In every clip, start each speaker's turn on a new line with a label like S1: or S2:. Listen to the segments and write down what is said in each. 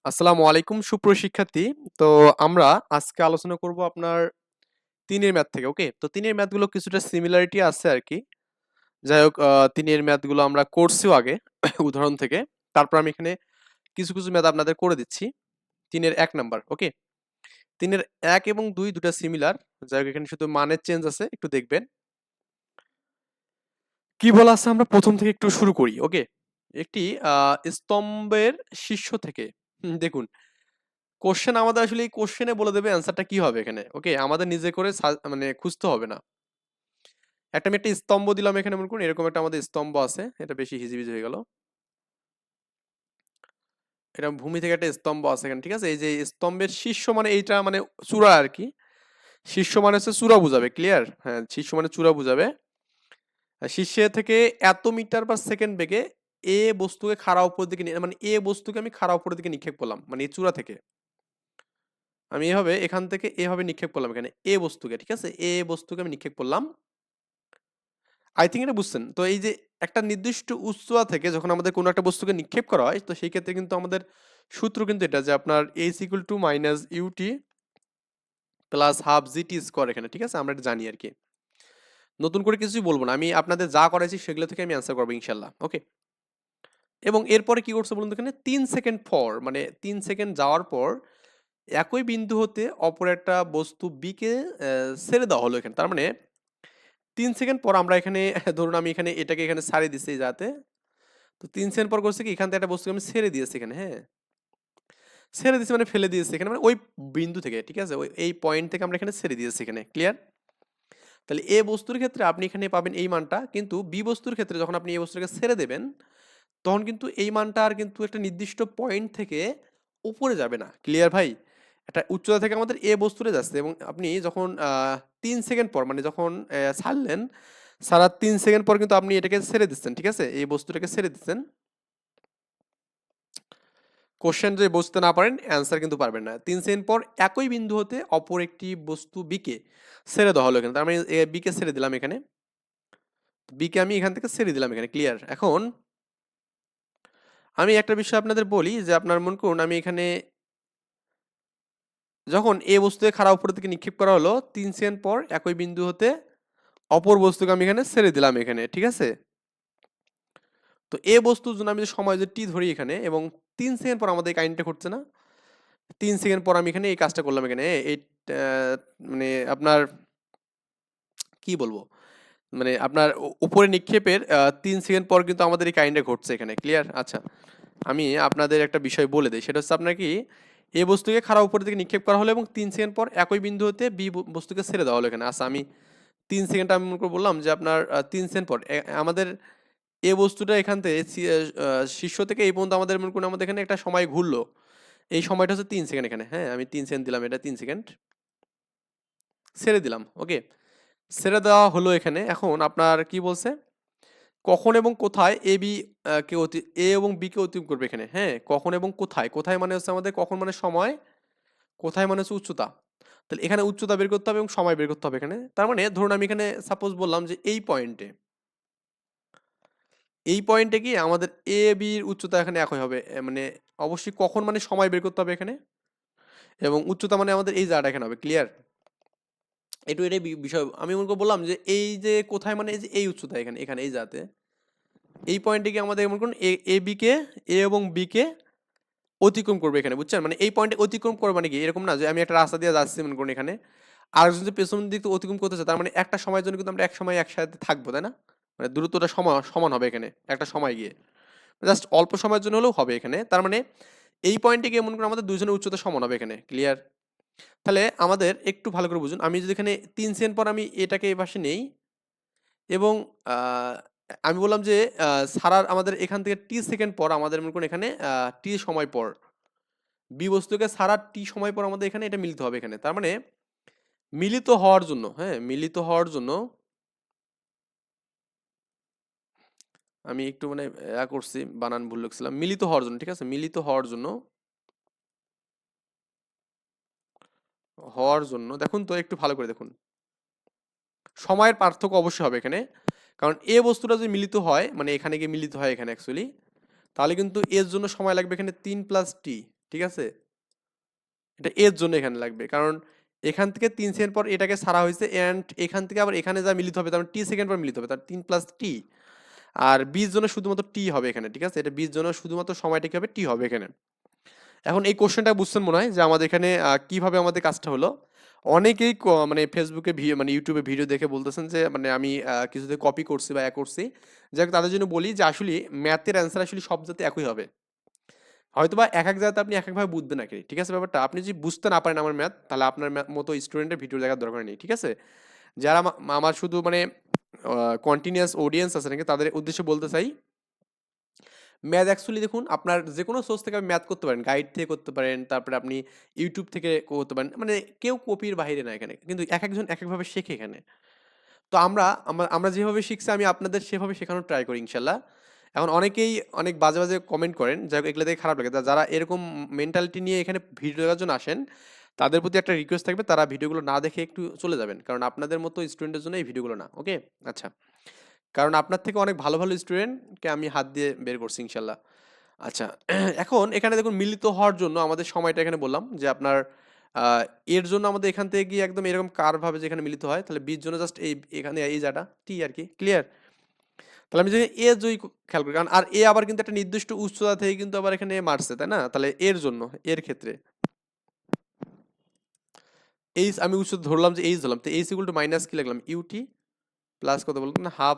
S1: আসসালামু আলাইকুম সুপ্রিয় শিক্ষার্থী। তো আমরা আজকে আলোচনা করব আপনার ৩ এর ম্যাথ থেকে। ওকে? তো ৩ এর ম্যাথগুলো কিছুটা সিমিলারিটি আছে আরকি। যাই হোক ৩ এর ম্যাথগুলো আমরা করছিও আগে উদাহরণ থেকে। তারপর আমি এখানে কিছু ম্যাথ আপনাদের করে দিচ্ছি। ৩ এর ১ নাম্বার। ওকে? ৩ এর ১ এবং ২ দুটা সিমিলার। যাই হোক এখানে শুধু মানের চেঞ্জ আছে। একটু দেখবেন। কি বলা আছে আমরা ১ম থেকে একটু শুরু করি। ওকে? একটি আ স্তম্ভের শীর্ষ থেকে দেখুন কোশ্চেন আমাদের আসলে এই কোশ্চেনে বলে দেবে অ্যান্সারটা কি হবে এখানে। ওকে? আমাদের নিজে করে মানে খুঁজতে হবে না। আমি একটা স্তম্ভ দিলাম এখানে মনে করুন এরকম একটা আমাদের স্তম্ভ আছে। এটা বেশি হিজিবিজি হয়ে গেল। এটা ভূমি থেকে একটা স্তম্ভ আছে এখানে। ঠিক আছে? এই যে স্তম্ভের শীর্ষ মানে এইটা মানে চূড়া আরকি। শীর্ষ মানে হচ্ছে চূড়া বুঝাবে। ক্লিয়ার? হ্যাঁ, শীর্ষ মানে চূড়া বুঝাবে। শীর্ষে থেকে এত মিটার পার সেকেন্ড বেগে এ বস্তুকে খাড়া উপরের দিকে মানে এ বস্তুকে আমি খাড়া উপরের দিকে নিক্ষেপ করলাম। মানে এই চূড়া থেকে। আমি এভাবে এখান থেকে এভাবে নিক্ষেপ করলাম এখানে এ বস্তুকে। ঠিক আছে? এ বস্তুকে আমি নিক্ষেপ করলাম। আই থিংক এটা বুঝছেন। তো এই যে একটা নির্দিষ্ট উচ্চতা থেকে যখন আমাদের কোনো একটা বস্তুকে নিক্ষেপ করা হয়, তো সেই ক্ষেত্রে কিন্তু আমাদের সূত্র কিন্তু এটা যে আপনার h - ut plus half GT square এখানে। ঠিক আছে? আমরা এটা জানি আরকি। নতুন করে কিছুই বলব না। আমি আপনাদের যা করাইছি সেগুলো থেকে আমি অ্যান্সার করব ইনশাআল্লাহ। ওকে? এবং এরপরে কি করছে বলুন তো এখানে ৩ সেকেন্ড পর মানে ৩ সেকেন্ড যাওয়ার পর একই বিন্দু হতে অপর একটা বস্তু b কে ছেড়ে দেওয়া হলো এখানে। তার মানে ৩ সেকেন্ড পর আমরা এখানে ধরুন আমি এখানে এটাকে এখানে ছাড়িয়ে দিচ্ছি যাতে তো ৩ সেকেন্ড পর করছে কি এখান থেকে একটা বস্তুকে আমি ছেড়ে দিয়েছি এখানে, হ্যাঁ? ছেড়ে দিয়েছি মানে ফেলে দিয়েছি এখানে মানে ওই বিন্দু থেকে, ঠিক আছে? এই পয়েন্ট থেকে আমরা এখানে ছেড়ে দিয়েছি এখানে। ক্লিয়ার? তাহলে এ বস্তুর ক্ষেত্রে আপনি এখানে পাবেন এই মানটা। কিন্তু বি বস্তুর ক্ষেত্রে যখন আপনি এই বস্তুটাকে ছেড়ে দেবেন, তখন কিন্তু এই মানটা আর কিন্তু একটা নির্দিষ্ট পয়েন্ট থেকে উপরে যাবে না। ক্লিয়ার ভাই? একটা উচ্চতা থেকে আমাদের এ বস্তুতে যাচ্ছে এবং আপনি যখন ৩ সেকেন্ড পর মানে যখন ছাড়লেন, ছাড়ার ৩ সেকেন্ড পর কিন্তু আপনি এটাকে ছেড়ে দিচ্ছেন। ঠিক আছে? এই বস্তুটাকে ছেড়ে দিচ্ছেন। কোশ্চেন যদি বুঝতে না পারেন অ্যান্সার কিন্তু পারবেন না। ৩ সেকেন্ড পর একই বিন্দু হতে অপর একটি বস্তু বি কে ছেড়ে দেওয়া হলো এখানে। তার মানে বি কে ছেড়ে দিলাম এখানে। বি কে আমি এখান থেকে ছেড়ে দিলাম এখানে। ক্লিয়ার? এখন আমি একটা বিষয় আপনাদের বলি যে আপনার মনে করুন আমি এখানে যখন এ বস্তুকে খাড়া উপরের দিকে নিক্ষেপ করা হলো ৩ সেকেন্ড পর একই বিন্দু হতে অপর বস্তুকে আমি এখানে ছেড়ে দিলাম এখানে। ঠিক আছে? তো এ বস্তুর জন্য আমি যে সময় যে টি ধরি এখানে এবং ৩ সেকেন্ড পর আমাদের এই কাহিনীটা ঘটছে না? ৩ সেকেন্ড পর আমি এখানে এই কাজটা করলাম এখানে। এই আ মানে আপনার কি বলবো? মানে আপনার উপরে নিক্ষেপের ৩ সেকেন্ড পর কিন্তু আমাদের এই কাহিনীটা ঘটছে এখানে। ক্লিয়ার? আচ্ছা। আমি আপনাদের একটা বিষয় বলে দেই। সেটা হচ্ছে আপনার কি এ বস্তুকে খাড়া উপরের দিকে নিক্ষেপ করা হলো এবং ৩ সেকেন্ড পর একই বিন্দু হতে বি বস্তুকে ছেড়ে দেওয়া হলো এখানে। আচ্ছা আমি ৩ সেকেন্ড আমি মনে করে বললাম যে আপনার ৩ সেকেন্ড পর আমাদের এ বস্তুটা এখান থেকে শীর্ষ থেকে এই পর্যন্ত আমাদের মনে করুন আমাদের এখানে একটা সময় ঘুরলো। এই সময়টা হচ্ছে ৩ সেকেন্ড এখানে। হ্যাঁ? আমি ৩ সেকেন্ড দিলাম এটা ৩ সেকেন্ড। ছেড়ে দিলাম। ওকে? ছেড়ে দেওয়া হলো এখানে। এখন আপনার কি বলছে? কখন এবং কোথায় এ, বি কে এ এবং বি কে অতিক্রম করবে এখানে। হ্যাঁ? কখন এবং কোথায়? কোথায় মানে হচ্ছে আমাদের কখন মানে সময়, কোথায় মানে হচ্ছে উচ্চতা। তাহলে এখানে উচ্চতা বের করতে হবে এবং সময় বের করতে হবে এখানে। তার মানে ধরুন আমি এখানে সাপোজ বললাম যে এই পয়েন্টে গিয়ে আমাদের এ, বি এর উচ্চতা এখানে একই হবে। মানে অবশ্যই কখন মানে সময় বের করতে হবে এখানে এবং উচ্চতা মানে আমাদের এই জায়গাটা এখানে হবে। ক্লিয়ার? এটাই বিষয়। আমি মনে করে বললাম যে এই যে কোথায় মানে এই যে এই উচ্চতা এখানে, এখানে এই জায়গাতে। এই পয়েন্টে গিয়ে আমাদের মনে করুন এ এবং বি কে অতিক্রম করবে এখানে বুঝছেন? মানে এই পয়েন্টে অতিক্রম করবে মানে কি এরকম না যে আমি একটা রাস্তা দিয়ে যাচ্ছি মনে করুন এখানে। আরেকজন যদি পেছনের দিক থেকে অতিক্রম করতেছে তার মানে একটা সময়ের জন্য কিন্তু আমরা এক সময় একসাথে থাকবো, তাই না? মানে দূরত্বটা সমান হবে এখানে একটা সময় গিয়ে। জাস্ট অল্প সময়ের জন্য হলেও হবে এখানে। তার মানে এই পয়েন্টে গিয়ে মনে করুন আমাদের দুজনের উচ্চতা সমান হবে এখানে। ক্লিয়ার? তাহলে আমাদের একটু ভালো করে বুঝুন। আমি যদি এখানে ৩ সেকেন্ড পর আমি এটাকে এই পাশে নেই এবং আ আমি বললাম যে ছাড়ার আমাদের এখান থেকে টি সেকেন্ড পর আমাদের মনে করুন এখানে টি সময় পর বি বস্তুকে ছাড়ার টি সময় পর আমাদের এখানে এটা মিলিত হবে এখানে। তার মানে মিলিত হওয়ার জন্য, হ্যাঁ? মিলিত হওয়ার জন্য আমি একটু মানে করছি, বানান ভুল লিখছিলাম। মিলিত হওয়ার জন্য, ঠিক আছে? মিলিত হওয়ার জন্য দেখুন তো একটু ভালো করে দেখুন। সময়ের পার্থক্য অবশ্যই হবে এখানে। কারণ এ বস্তুটা যদি মিলিত হয়, মানে এখানে গিয়ে মিলিত হয় এখানে অ্যাকচুয়ালি, তাহলে কিন্তু এর জন্য সময় লাগবে এখানে ৩ + টি। ঠিক আছে? এটা এর জন্য এখানে লাগবে, কারণ এখান থেকে 3 সেকেন্ড পর এটাকে ছাড়া হয়েছে, এন্ড এখান থেকে আবার এখানে যা মিলিত হবে তার মানে টি সেকেন্ড পর মিলিত হবে, তার 3 প্লাস টি। আর বির জন্য শুধুমাত্র টি হবে এখানে, ঠিক আছে? এটা বির জন্য শুধুমাত্র সময়টা কি হবে, টি হবে এখানে। এখন এই কোশ্চেনটা বুঝছেন মনে হয় যে আমাদের এখানে কিভাবে আমাদের কাজটা হলো। অনেকেই মানে ফেসবুকে মানে ইউটিউবে ভিডিও দেখে বলতেছেন যে মানে আমি কিছুতে কপি করছি বা করছি, যাক তাদের জন্য বলি যে আসলে ম্যাথের অ্যান্সার আসলে সব জায়গাতে একই হবে। হয়তোবা এক এক জায়গাতে আপনি এক একভাবে বুঝবেন নাকি, ঠিক আছে? ব্যাপারটা আপনি যদি বুঝতে না পারেন আমার ম্যাথ, তাহলে আপনার মতো স্টুডেন্টের ভিডিও দেখার দরকার নেই, ঠিক আছে? যারা আমার শুধু মানে কন্টিনিউয়াস অডিয়েন্স আছে নাকি, তাদের উদ্দেশ্যে বলতে চাই, ম্যাথ অ্যাকচুয়ালি দেখুন আপনার যে কোনো সোর্স থেকে আপনি ম্যাথ করতে পারেন, গাইড থেকে করতে পারেন, তারপরে আপনি ইউটিউব থেকে করতে পারেন, মানে কেউ কপির বাইরে না এখানে, কিন্তু এক একজন এক একভাবে শেখে এখানে। তো আমরা যেভাবে শিখছি আমি আপনাদের সেভাবে শেখানোর ট্রাই করি ইনশাল্লাহ। এখন অনেকেই অনেক বাজে বাজে কমেন্ট করেন, যাই হোক এগুলো দেখে খারাপ লাগে। যারা এরকম মেন্টালিটি নিয়ে এখানে ভিডিও দেখার জন্য আসেন, তাদের প্রতি একটা রিকোয়েস্ট থাকবে, তারা ভিডিওগুলো না দেখে একটু চলে যাবেন, কারণ আপনাদের মতো স্টুডেন্টের জন্য এই ভিডিওগুলো না, ওকে? আচ্ছা, কারণ আপনার থেকে অনেক ভালো ভালো স্টুডেন্টকে আমি হাত দিয়ে বের করছি ইনশাল্লাহ। আচ্ছা, এখন এখানে দেখুন মিলিত হওয়ার জন্য আমাদের সময়টা এখানে বললাম যে আপনার আহ, এর জন্য আমাদের এখান থেকে গিয়ে একদম এরকম কার ভাবে যেখানে মিলিত হয়, তাহলে বির জন্য জাস্ট এখানে এই জায়গাটা টি আর কি, ক্লিয়ার? তাহলে আমি যদি এ যদি খেয়াল করি, কারণ আর এ আবার কিন্তু একটা নির্দিষ্ট উচ্চতা থেকে কিন্তু আবার এখানে মারছে, তাই না? তাহলে এর জন্য এর ক্ষেত্রে এইচ আমি উচ্চতা ধরলাম যে এইচ ধরলাম, তো এইচ ইকুয়াল টু মাইনাস কি লাগলাম ইউটি প্লাস কত বলতো না হাফ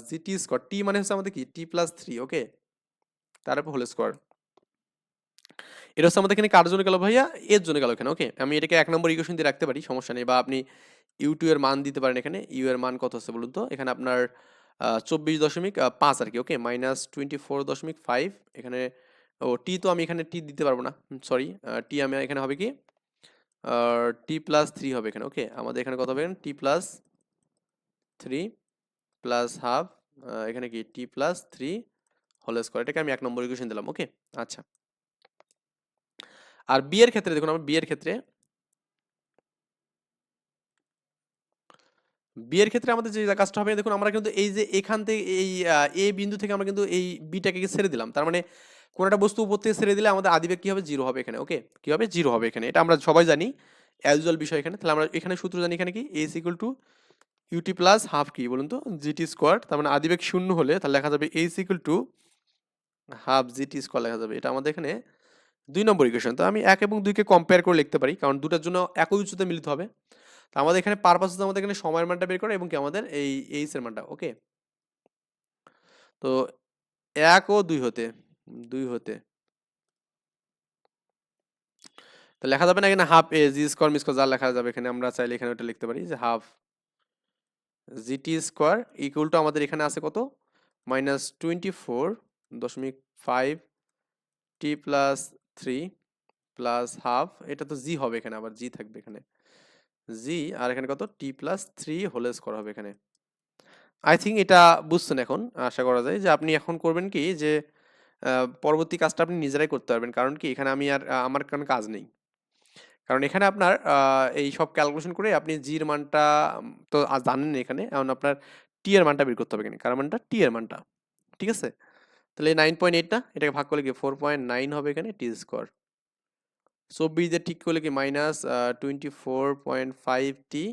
S1: জিটি স্কোয়ার, টি মানে হচ্ছে আমাদের কি টি প্লাস থ্রি, ওকে? তারপর হোল স্কোয়ার। এটা হচ্ছে আমাদের এখানে কার জন্য গেল ভাইয়া, এর জন্য গেল এখানে, ওকে? আমি এটাকে 1 নম্বর ইকুয়েশন দিয়ে রাখতে পারি, সমস্যা নেই, বা আপনি ইউ2 এর মান দিতে পারেন এখানে। ইউ এর মান কত হচ্ছে বলুন তো, এখানে আপনার 24.5 আর কি, ওকে? মাইনাস 24.5 এখানে। ও টি তো আমি এখানে টি দিতে পারবো না, সরি। টি আমি এখানে হবে কি টি প্লাস থ্রি হবে এখানে, ওকে? আমাদের এখানে কত হবে, টি প্লাস থ্রি প্লাস হাফ, এখানে কি টি প্লাস থ্রি হোল স্কোয়ার, এটাকে আমি 1 নম্বর ইকুয়েশন দিলাম, ওকে? আচ্ছা, আর বি এর ক্ষেত্রে দেখুন, আমার বি এর ক্ষেত্রে বিয়ের ক্ষেত্রে আমাদের যে কাজটা হবে, দেখুন আমরা কিন্তু এই যে এখান থেকে এই এ বিন্দু থেকে আমরা কিন্তু এই বিটাকে ছেড়ে দিলাম, তার মানে কোন একটা বস্তু উপর থেকে ছেড়ে দিলে আমাদের আদিবেগ কি হবে, জিরো হবে এখানে, ওকে? কি হবে, জিরো হবে এখানে, এটা আমরা সবাই জানি, অ্যাজুয়াল বিষয় এখানে। তাহলে আমরা এখানে সূত্র জানি এখানে কি S equal to U T plus half কি বলুন তো জিটি স্কোয়ার, তার মানে আদিবেগ শূন্য হলে তাহলে লেখা যাবে S equal to half G T square লেখা যাবে, এটা আমাদের এখানে 2 নম্বর ইকুয়েশন। তো আমি 1 এবং 2 কে কম্পেয়ার করে লিখতে পারি, কারণ দুটার জন্য একই উচ্চতা মিলিত হবে। তো আমাদের এখানে পারপাস হচ্ছে আমাদের এখানে সময়ের মানটা বের করা এবং কি আমাদের এই এইচ এর মানটা, ওকে? তো 1 ও 2 হতে 2 হতে তো লেখা যাবে না এখানে হাফ এ জি স্কোয়ার মি স্কোয়ার, যা লেখা যাবে এখানে আমরা চাইলে এখানে ওটা লিখতে পারি যে half G T square equal two আমাদের এখানে আছে কত, মাইনাস 24.5 টি প্লাস থ্রি প্লাস হাফ, এটা তো জি হবে এখানে, আবার জি থাকবে এখানে জি, আর এখানে কত টি প্লাস থ্রি হোল স্কোয়ার হবে এখানে। আই থিঙ্ক এটা বুঝছেন এখন, আশা করা যায় যে আপনি এখন করবেন কি যে পরবর্তী কাজটা আপনি নিজেরাই করতে পারবেন, কারণ কি এখানে আমি আর আমার কোনো কাজ নেই, কারণ এখানে আপনার এই সব ক্যালকুলেশন করে আপনি জির মানটা তো জানেন না এখানে, এখন আপনার টি এর মানটা বের করতে হবে এখানে, কার মানটা, টি এর মানটা, ঠিক আছে? তাহলে 9.8 না, এটাকে ভাগ করলে কি 4.9 হবে এখানে টি স্কোয়ার, 24 দিয়ে ঠিক করলে কি মাইনাস 24.5 টি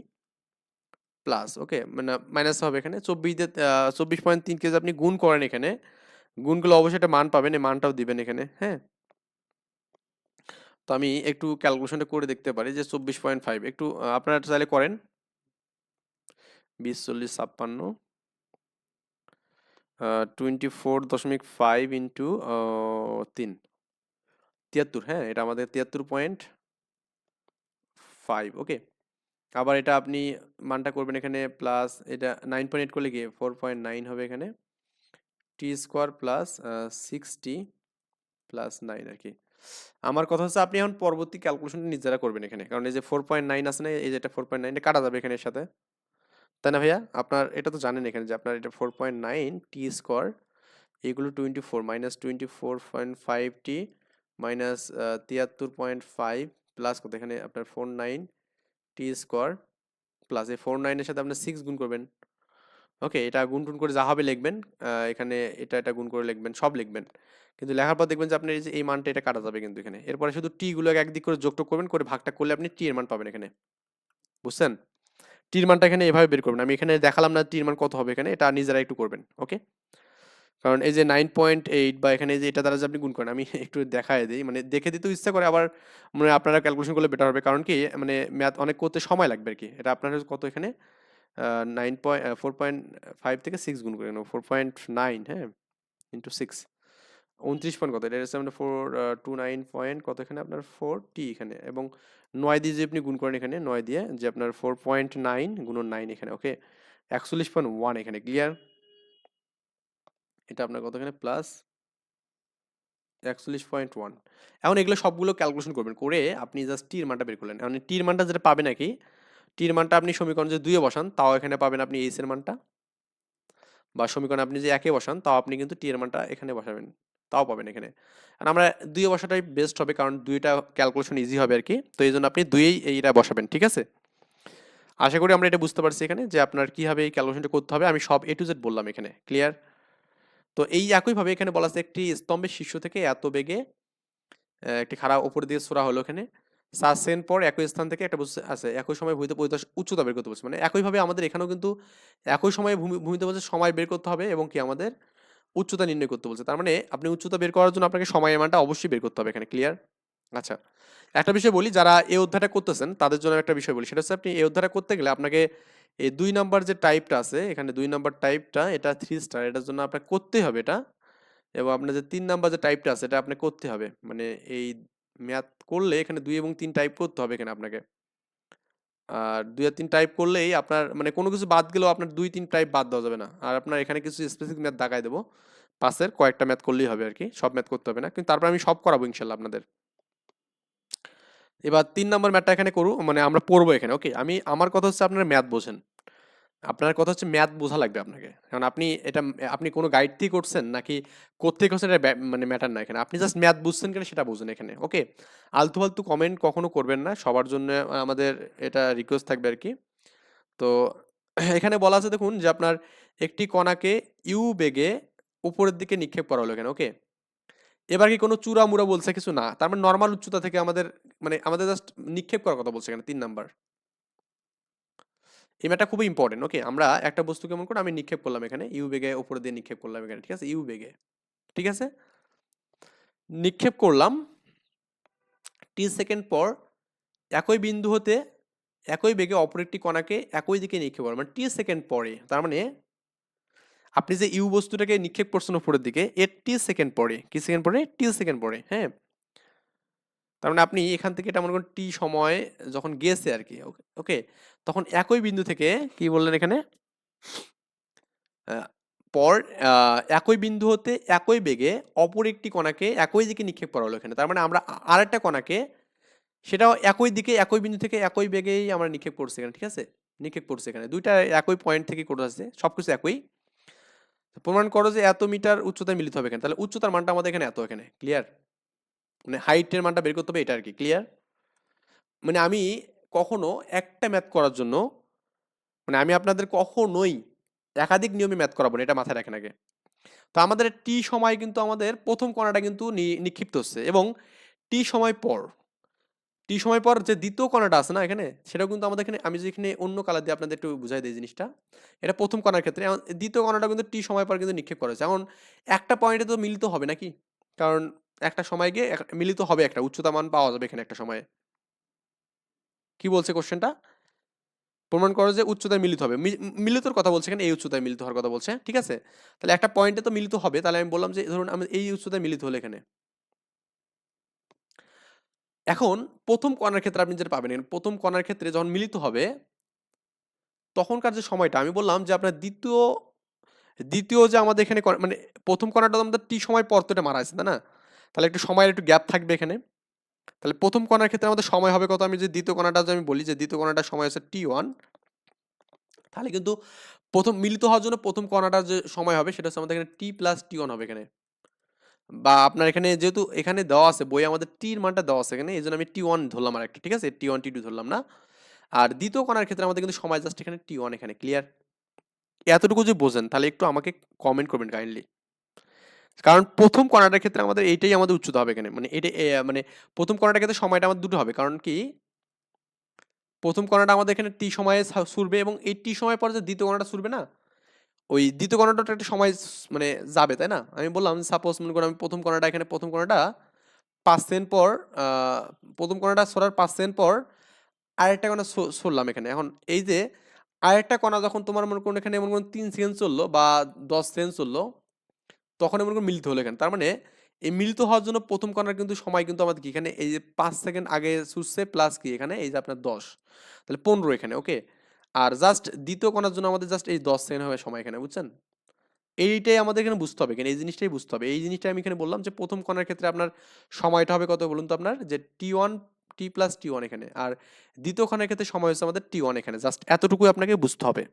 S1: প্লাস, ওকে? মানে মাইনাস হবে এখানে 24 দিয়ে 24.3 কে যদি আপনি গুণ করেন এখানে, গুণ করলে অবশ্যই একটা মান পাবেন, এই মানটাও দিবেন এখানে, হ্যাঁ? তো আমি একটু ক্যালকুলেশনটা করে দেখতে পারি যে 24.5 একটু আপনারা চাইলে করেন, 20 40 56 24.5 ইন্টু 73, হ্যাঁ? এটা আমাদের 73.5, ওকে? আবার এটা আপনি মানটা করবেন এখানে প্লাস, এটা 9.8 করলে কি 4.9 হবে এখানে, টি স্কোয়ার প্লাস 60 প্লাস 9 আর কি। আমার কথা হচ্ছে আপনি এখন পরবর্তী ক্যালকুলেশনটা নিজেরা করবেন এখানে, কারণ এই যে 4.9 আছে না, এই যে এটা 4.9 কাটা যাবে এখানে এর সাথে, তাই না ভাইয়া? আপনার এটা তো জানেন এখানে যে আপনার এটা 4.9 টি স্কোয়ার এগুলো 24 মাইনাস 24.5 টি মাইনাস 73.5 প্লাস কত এখানে আপনার 49 টি স্কোয়ার প্লাস এই 49 এর সাথে আপনার 6 গুণ করবেন, ওকে, এটা গুণ-টুন করে যা হবে লিখবেন। এখানে এটা গুণ করে লিখবেন, সব লিখবেন। কিন্তু লেখার পর দেখবেন যে আপনার এই যে এই মানটা এটা কাটা যাবে কিন্তু এখানে। এরপরে শুধু টি গুলোকে একদিক করে যোগ-টোগ করবেন, করে ভাগটা করলে আপনি টি এর মান পাবেন এখানে। বুঝছেন? টির মানটা এখানে এভাবে বের করবেন। আমি এখানে দেখালাম না টির মান কত হবে এখানে, এটা নিজেরা একটু করবেন। ওকে? কারণ এই যে 9.8 বা এখানে এই যে এটা দ্বারা যে আপনি গুণ করেন, আমি একটু দেখায় দেই। মানে দেখে দিতেও ইচ্ছা করে, আবার মানে আপনারা ক্যালকুলেশন করলে বেটার হবে। কারণ কি মানে ম্যাথ অনেক করতে সময় লাগবে আরকি। এটা আপনার কত এখানে 4.5 থেকে 6 গুণ করে নেব। 4.9, হ্যাঁ? ইনটু 6, 29 পয়েন্ট কত? এটা হচ্ছে আপনার 429 পয়েন্ট কত এখানে আপনার 4t এখানে, এবং 9 দিয়ে যে আপনি গুণ করেন এখানে 9 দিয়ে যে আপনার 4.9 গুণন 9 এখানে। ওকে? 41.1 এখানে। ক্লিয়ার? এটা আপনার কত এখানে প্লাস 41.1। এখন এগুলো সবগুলো ক্যালকুলেশন করবেন, করে আপনি জাস্ট টির মানটা বের করলেন। এখন টির মানটা যেটা পাবেন নাকি, টির মানটা আপনি সমীকরণ যে 2 এ বসান, তাও এখানে পাবেন আপনি এইচ এর মানটা, বা সমীকরণে আপনি যে 1 এ বসান, তাও আপনি কিন্তু টি এর মানটা এখানে বসাবেন, তাও পাবেন এখানে। আর আমরা 2 এ বসাটাই বেস্ট হবে, কারণ 2টা ক্যালকুলেশন ইজি হবে আরকি। তো এইজন্য আপনি 2 এই এইটা বসাবেন, ঠিক আছে? আশা করি আমরা এটা বুঝতে পারছি এখানে যে আপনার কিভাবে এই ক্যালকুলেশনটা করতে হবে। আমি সব A to Z বললাম এখানে। ক্লিয়ার? তো এই একইভাবে এখানে বলা আছে একটি স্তম্ভের শীর্ষ থেকে এত বেগে একটি খাড়া উপর দিয়ে ছোড়া হলো এখানে। 7 সেকেন্ড পর একই স্থান থেকে একটা বস্তু আছে একই সময়ে ভূমিতে পতিত উচ্চতা বের করতে বলছে। মানে একইভাবে আমাদের এখানেও কিন্তু একই সময়ে ভূমিতে বলছে সময় বের করতে হবে, এবং কি আমাদের উচ্চতা নির্ণয় করতে বলছে। তার মানে আপনি উচ্চতা বের করার জন্য আপনাকে সময়ের মানটা অবশ্যই বের করতে হবে এখানে। ক্লিয়ার? আচ্ছা। একটা বিষয় বলি, যারা এই অধ্যায়টা করতেছেন তাদের জন্য একটা বিষয় বলি। সেটা হচ্ছে আপনি এই অধ্যায়টা করতে গেলে আপনাকে এই 2 নাম্বার যে টাইপটা আছে, এখানে 2 নাম্বার টাইপটা এটা 3 স্টার, এটার জন্য আপনাকে করতেই হবে এটা। এবং আপনার যে 3 নাম্বার যে টাইপটা আছে এটা আপনাকে করতে হবে। মানে এই ম্যাথ করলে এখানে 2 এবং 3 টাইপ করতে হবে এখানে আপনাকে। আর 2 আর 3 টাইপ করলেই আপনার মানে কোনো কিছু বাদ গেলেও আপনার 2-3 টাইপ বাদ দেওয়া যাবে না। আর আপনার এখানে কিছু স্পেসিফিক ম্যাথ দাগায় দেব। পাসের কয়েকটা ম্যাথ করলেই হবে আরকি। সব ম্যাথ করতে হবে না। কিন্তু তারপর আমি সব করাবো ইনশাআল্লাহ আপনাদের। এবার 3 নাম্বার ম্যাথটা এখানে মানে আমরা পড়বো এখানে। ওকে? আমার কথা হচ্ছে আপনারা ম্যাথ বোঝেন। আপনার কথা হচ্ছে ম্যাথ বোঝা লাগবে আপনাকে। কারণ আপনি এটা আপনি কোনো গাইড থেকে করছেন নাকি কোত্থেকে করছেন এটা মানে ম্যাটার না এখানে। আপনি জাস্ট ম্যাথ বুঝছেন কিনা সেটা বুঝুন এখানে। ওকে? আলতু-ফালতু কমেন্ট কখনো করবেন না। সবার জন্য আমাদের এটা রিকোয়েস্ট থাকবে আরকি। তো এখানে বলা আছে দেখুন যে আপনার একটি কণাকে ইউ বেগে উপরের দিকে নিক্ষেপ করা হলো এখানে। ওকে? এবার কি কোনো চূড়া-মূড়া বলছে কিছু না। তার মানে নরমাল উচ্চতা থেকে আমাদের জাস্ট নিক্ষেপ করার কথা বলছে এখানে 3 নাম্বার। এই ম্যাথটা খুবই ইম্পর্টেন্ট। ওকে? আমরা একটা বস্তু কেমন করে আমি নিক্ষেপ করলাম এখানে ইউ বেগে উপরে দিয়ে নিক্ষেপ করলাম এখানে। ঠিক আছে? ইউ বেগে। ঠিক আছে? নিক্ষেপ করলাম, টি সেকেন্ড পর একই বিন্দু হতে একই বেগে অপর একটি কণাকে একই দিকে নিক্ষেপ করলাম। মানে টি সেকেন্ড পরে। তার মানে আপনি যে ইউ বস্তুটাকে নিক্ষেপ করছেন উপরের দিকে এর টি সেকেন্ড পরে। কি সেকেন্ড পরে? টি সেকেন্ড পরে। হ্যাঁ? তার মানে আপনি এখান থেকে এটা মনে করেন টি সময় যখন গেছে আরকি। ওকে? ওকে? তখন একই বিন্দু থেকে কি বললেন এখানে? আ পর আ একই বিন্দু হতে একই বেগে অপর একটি কণাকে একই দিকে নিক্ষেপ করা হলো এখানে। তার মানে আমরা আরেকটা কণাকে সেটাও একই দিকে একই বিন্দু থেকে একই বেগেই আমরা নিক্ষেপ করছি এখানে। ঠিক আছে? নিক্ষেপ করছি এখানে। ২ টা একই পয়েন্ট থেকে করতেছে। সবকিছু একই। প্রমাণ করো যে এত মিটার উচ্চতায় মিলিত হবে এখানে। তাহলে উচ্চতার মানটা আমাদের এখানে এত এখানে। ক্লিয়ার? মানে হাইটের মানটা বের করতে হবে এটা আরকি। ক্লিয়ার? মানে আমি কখনো একটা ম্যাথ করার জন্য মানে আমি আপনাদের কখনোই একাধিক নিয়মে ম্যাথ করাবো না। এটা মাথায় রাখেন আগে। তো আমাদের টি সময় কিন্তু আমাদের ১ম কণাটা কিন্তু নিক্ষিপ্ত হচ্ছে, এবং টি সময় পর টি সময় পর যে ২য় কণাটা আছে না এখানে, সেটাও কিন্তু আমাদের এখানে আমি যদি এখানে অন্য কালার দিয়ে আপনাদের একটু বুঝাই দেই জিনিসটা। এটা ১ম কণার ক্ষেত্রে। এখন ২য় কণাটা কিন্তু টি সময় পর কিন্তু নিক্ষেপ করা হয়েছে। এখন একটা পয়েন্টে তো মিলিত হবে নাকি? কারণ একটা সময় গিয়ে মিলিত হবে, একটা উচ্চতা মান পাওয়া যাবে এখানে একটা সময়ে। কি বলছে কোয়েশ্চেনটা? প্রমাণ করো যে উচ্চতায় মিলিত হবে। মিলিতর কথা বলছে এখানে, এই উচ্চতায় মিলিত হওয়ার কথা বলছে। ঠিক আছে? তাহলে একটা পয়েন্টে তো মিলিত হবে। তাহলে আমি বললাম যে ধরুন এই উচ্চতায় মিলিত হলো এখানে। এখন ১ম কণার ক্ষেত্রে আপনি যেটা পাবেন, ১ম কণার ক্ষেত্রে যখন মিলিত হবে, তখনকার যে সময়টা আমি বললাম যে আপনার ২য় যে আমাদের এখানে মানে ১ম কণাটা তো আমাদের টি সময় পর তো এটা মারা আছে, তাই না? তাহলে একটু সময়ের একটু গ্যাপ থাকবে এখানে। তাহলে ১ম কণার ক্ষেত্রে আমাদের সময় হবে কত? আমি যদি ২য় কণাটা যদি আমি বলি যে ২য় কণাটার সময় হচ্ছে T1, তাহলে কিন্তু ১ম মিলিত হওয়ার জন্য ১ম কণাটার যে সময় হবে সেটা হচ্ছে আমাদের এখানে T প্লাস T1 হবে এখানে। বা আপনার এখানে যেহেতু এখানে দেওয়া আছে বইয়ে আমাদের টির মানটা দেওয়া আছে এখানে, এজন্য আমি T1 ধরলাম আরেকটা। ঠিক আছে? T1, T2 ধরলাম না। আর ২য় কণার ক্ষেত্রে আমাদের কিন্তু সময় জাস্ট এখানে T1 এখানে। ক্লিয়ার? এতটুকু যদি বোঝেন তাহলে একটু আমাকে কমেন্ট করবেন কাইন্ডলি। কারণ প্রথম কণাটার ক্ষেত্রে আমাদের এইটাই আমাদের উচ্চতা হবে এখানে, মানে এটা মানে প্রথম কণাটার ক্ষেত্রে সময়টা আমাদের দুটো হবে, কারণ কি প্রথম কণাটা আমাদের এখানে টি সময়ে ছুড়বে এবং এই টি সময় পরে যে দ্বিতীয় কণাটা ছুড়বে না, ওই দ্বিতীয় কণাটা একটা সময় মানে যাবে, তাই না? আমি বললাম সাপোজ মনে করো আমি প্রথম কণাটা এখানে প্রথম কণাটা 5 সেকেন্ড পর প্রথম কণাটা ছড়ার 5 সেকেন্ড পর আরেকটা কণা ছড়লাম এখানে। এখন এই যে আরেকটা কণা যখন তোমার মনে করুন এখানে মনে করুন 3 সেকেন্ড চললো বা 10 সেকেন্ড চললো, তখন মনে করুন মিলিত হলো এখানে। তার মানে এই মিলিত হওয়ার জন্য প্রথম কণার কিন্তু সময় কিন্তু আমাদের কি এখানে এই যে 5 সেকেন্ড আগে ছুটছে প্লাস কি এখানে এই যে আপনার 10, তাহলে 15 এখানে, ওকে। আর জাস্ট দ্বিতীয় কণার জন্য আমাদের জাস্ট এই 10 সেকেন্ড হবে সময় এখানে, বুঝছেন? এইটাই আমাদের এখানে বুঝতে হবে, এখানে এই জিনিসটাই বুঝতে হবে। এই জিনিসটা আমি এখানে বললাম যে প্রথম কণার ক্ষেত্রে আপনার সময়টা হবে কত বলুন তো, আপনার যে T1 T প্লাস T1 এখানে, আর দ্বিতীয় কণার ক্ষেত্রে সময় হচ্ছে আমাদের T1 এখানে। জাস্ট এতটুকুই আপনাকে বুঝতে হবে।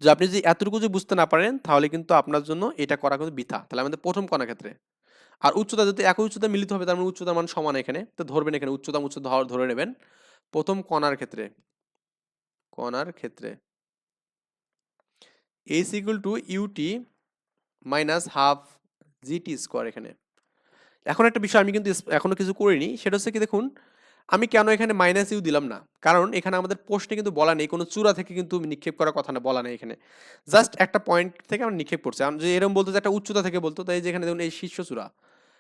S1: যে আপনি যদি এতটুকু যদি বুঝতে না পারেন তাহলে কিন্তু আপনার জন্য এটা করা কিন্তু বৃথা। তাহলে আমাদের প্রথম কণার ক্ষেত্রে আর উচ্চতা যদি একই উচ্চতা মিলিত হবে, তার মানে উচ্চতার মান সমান এখানে, তো ধরবেন এখানে উচ্চতা ধরে নেবেন প্রথম কণার ক্ষেত্রে h equal to ut minus half gt square এখানে। এখন একটা বিষয় আমি কিন্তু এখনো কিছু করিনি, সেটা হচ্ছে কি দেখুন আমি কেন এখানে মাইনাস ইউ দিলাম না, কারণ এখানে আমাদের প্রশ্নে কিন্তু বলা নেই কোনো চূড়া থেকে কিন্তু নিক্ষেপ করার কথা না, বলা নেই এখানে, জাস্ট একটা পয়েন্ট থেকে আমরা নিক্ষেপ করছি। আমি যে এরকম বলতো যে একটা উচ্চতা থেকে বলতো, তাই যেখানে দেখুন এই শীর্ষ চূড়া,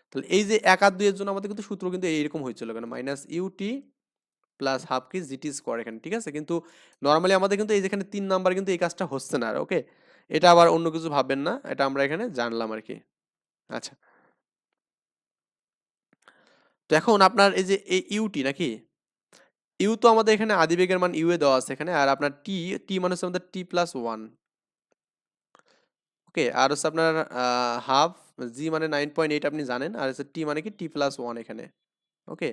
S1: তাহলে এই যে 1 আর 2 এর জন্য আমাদের কিন্তু সূত্র কিন্তু এইরকম হয়েছিল কেন, মাইনাস ইউটি প্লাস হাফ কি জিটি স্কোয়ার এখানে, ঠিক আছে? কিন্তু নর্মালি আমাদের কিন্তু এই যেখানে 3 নাম্বার কিন্তু এই কাজটা হচ্ছে না আর, ওকে। এটা আবার অন্য কিছু ভাববেন না, এটা আমরা এখানে জানলাম আর কি। আচ্ছা, তো এখন আপনার এই যে এই ইউটি নাকি, ইউ তো আমাদের এখানে আদিবেগের মান ইউ এ দেওয়া আছে এখানে, আর আপনার টি টি মানে হচ্ছে আমাদের টি প্লাস ওয়ান, ওকে। আর হচ্ছে আপনার হাফ জি মানে 9.8 আপনি জানেন, আর হচ্ছে টি মানে কি টি প্লাস ওয়ান এখানে, ওকে।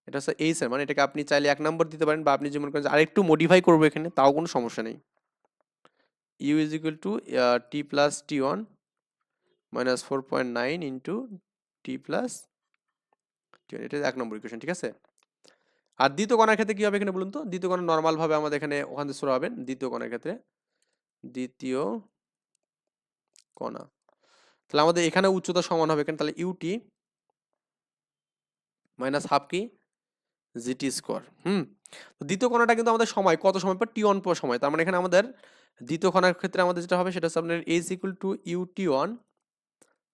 S1: এটা হচ্ছে এইচ এর মানে, এটাকে আপনি চাইলে 1 নম্বর দিতে পারেন, বা আপনি যে মনে করেন আরেকটু মডিফাই করবো এখানে, তাও কোনো সমস্যা নেই। U is equal to T plus T one minus 4.9 into T plus T one, এটা 1 নম্বর ইকুয়েশন, ঠিক আছে। আর দ্বিতীয় কণার ক্ষেত্রে কি হবে এখানে বলুন তো, দ্বিতীয় কণা নর্মাল ভাবে আমাদের এখানে ওখান থেকে শুরু হবেন দ্বিতীয় কণার ক্ষেত্রে, দ্বিতীয় কণা, তাহলে আমাদের এখানে উচ্চতা সমান হবে এখানে, তাহলে ইউটি মাইনাস হাফ কি জিটি স্কোয়ার। দ্বিতীয় কণাটা কিন্তু আমাদের সময় কত সময় পর টি ওয়ান পর সময়, তার মানে এখানে আমাদের দ্বিতীয় কণার ক্ষেত্রে আমাদের যেটা হবে সেটা হচ্ছে আপনার H equal to U T one